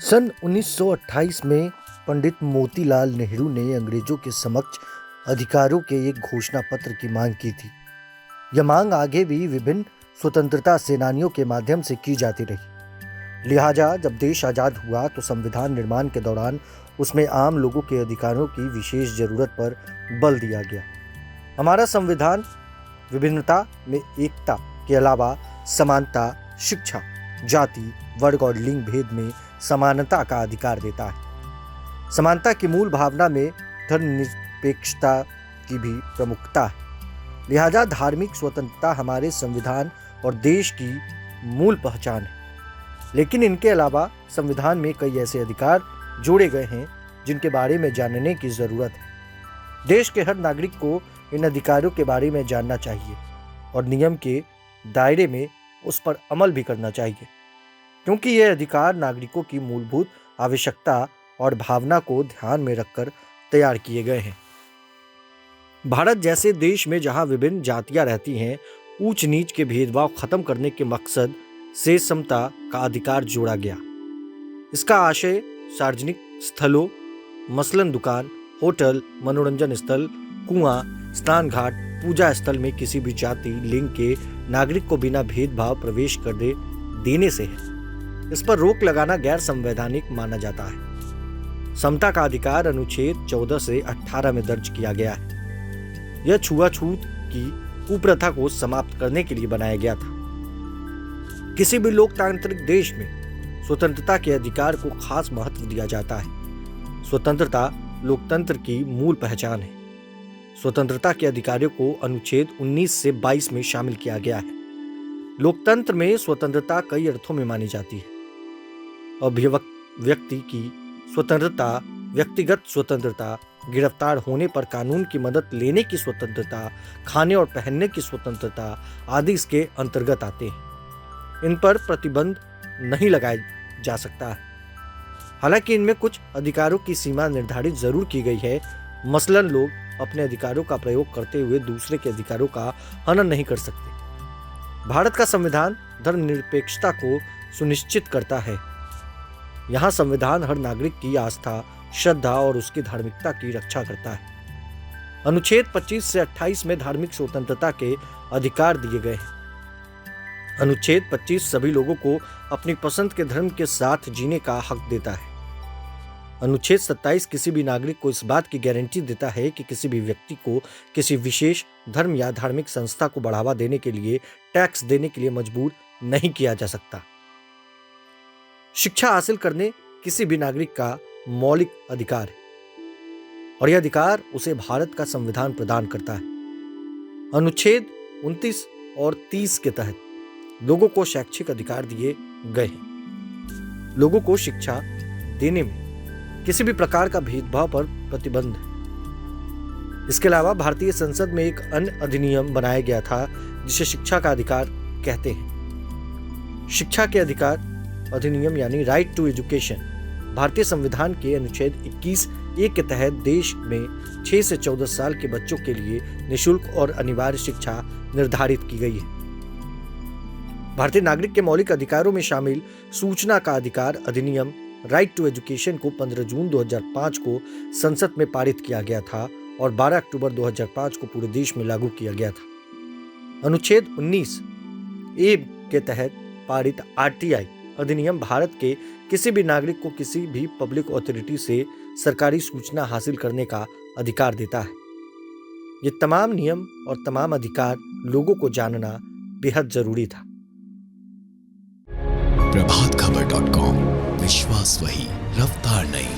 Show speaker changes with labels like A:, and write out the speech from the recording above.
A: सन 1928 में पंडित मोतीलाल नेहरू ने अंग्रेजों के समक्ष अधिकारों के एक घोषणा पत्र की मांग की थी। यह मांग आगे भी विभिन्न स्वतंत्रता सेनानियों के माध्यम से की जाती रही। लिहाजा जब देश आज़ाद हुआ तो संविधान निर्माण के दौरान उसमें आम लोगों के अधिकारों की विशेष जरूरत पर बल दिया गया। हमारा संविधान विभिन्नता में एकता के अलावा समानता, शिक्षा, जाति, वर्ग और लिंग भेद में समानता का अधिकार देता है। समानता की मूल भावना में धर्मनिरपेक्षता की भी प्रमुखता है। लिहाजा धार्मिक स्वतंत्रता हमारे संविधान और देश की मूल पहचान है। लेकिन इनके अलावा संविधान में कई ऐसे अधिकार जोड़े गए हैं जिनके बारे में जानने की जरूरत है। देश के हर नागरिक को इन अधिकारों के बारे में जानना चाहिए और नियम के दायरे में उस पर अमल भी करना चाहिए, क्योंकि ये अधिकार नागरिकों की मूलभूत आवश्यकता और भावना को ध्यान में रखकर तैयार किए गए हैं। भारत जैसे देश में जहां विभिन्न जातियां रहती हैं, ऊंच नीच के भेदभाव खत्म करने के मकसद से समता का अधिकार जोड़ा गया। इसका आशय सार्वजनिक स्थलों मसलन दुकान, होटल, मनोरंजन स्थल, कुआं, स्नान घाट, पूजा स्थल में किसी भी जाति, लिंग के नागरिक को बिना भेदभाव प्रवेश कर देने से है। इस पर रोक लगाना गैर संवैधानिक माना जाता है। समता का अधिकार अनुच्छेद 14 से 18 में दर्ज किया गया है। यह छुआछूत की कुप्रथा को समाप्त करने के लिए बनाया गया था। किसी भी लोकतांत्रिक देश में स्वतंत्रता के अधिकार को खास महत्व दिया जाता है। स्वतंत्रता लोकतंत्र की मूल पहचान है। स्वतंत्रता के अधिकारों को अनुच्छेद 19 से 22 में शामिल किया गया है। लोकतंत्र में स्वतंत्रता कई अर्थों में मानी जाती है। व्यक्ति की स्वतंत्रता, व्यक्तिगत स्वतंत्रता, गिरफ्तार होने पर कानून की मदद लेने की स्वतंत्रता, खाने और पहनने की स्वतंत्रता आदि इसके अंतर्गत आते हैं। इन पर प्रतिबंध नहीं लगाया जा सकता है। हालांकि इनमें कुछ अधिकारों की सीमा निर्धारित जरूर की गई है। मसलन लोग अपने अधिकारों का प्रयोग करते हुए दूसरे के अधिकारों का हनन नहीं कर सकते। भारत का संविधान धर्मनिरपेक्षता को सुनिश्चित करता है। यहाँ संविधान हर नागरिक की आस्था, श्रद्धा और उसकी धार्मिकता की रक्षा करता है। अनुच्छेद 25 से 28 में धार्मिक स्वतंत्रता के अधिकार दिए गए हैं। अनुच्छेद 25 सभी लोगों को अपनी पसंद के धर्म के साथ जीने का हक देता है। अनुच्छेद 27 किसी भी नागरिक को इस बात की गारंटी देता है कि किसी भी व्यक्ति को किसी विशेष धर्म या धार्मिक संस्था को बढ़ावा देने के लिए टैक्स देने के लिए मजबूर नहीं किया जा सकता। शिक्षा हासिल करने किसी भी नागरिक का मौलिक अधिकार है और यह अधिकार उसे भारत का संविधान प्रदान करता है। अनुच्छेद 29 और 30 के तहत लोगों को शैक्षिक अधिकार दिए गए हैं। लोगों को शिक्षा देने में किसी भी प्रकार का भेदभाव पर प्रतिबंध है। इसके अलावा भारतीय संसद में एक अन्य अधिनियम बनाया गया था जिसे शिक्षा का अधिकार कहते हैं। शिक्षा के अधिकार अधिनियम यानी राइट टू एजुकेशन भारतीय संविधान के अनुच्छेद 21(1) के तहत देश में 6 से 14 साल के बच्चों के लिए निःशुल्क और अनिवार्य शिक्षा निर्धारित की गई है। भारतीय नागरिक के मौलिक अधिकारों में शामिल सूचना का अधिकार अधिनियम राइट टू एजुकेशन को 15 जून 2005 को संसद में पारित किया गया था और 12 अक्टूबर 2005 को पूरे देश में लागू किया गया था। अनुच्छेद 19(a) के तहत पारित RTI अधिनियम भारत के किसी भी नागरिक को किसी भी पब्लिक अथॉरिटी से सरकारी सूचना हासिल करने का अधिकार देता है। ये तमाम नियम और तमाम अधिकार लोगों को जानना बेहद जरूरी था।
B: प्रभातखबर.com, विश्वास वही, रफ्तार नहीं।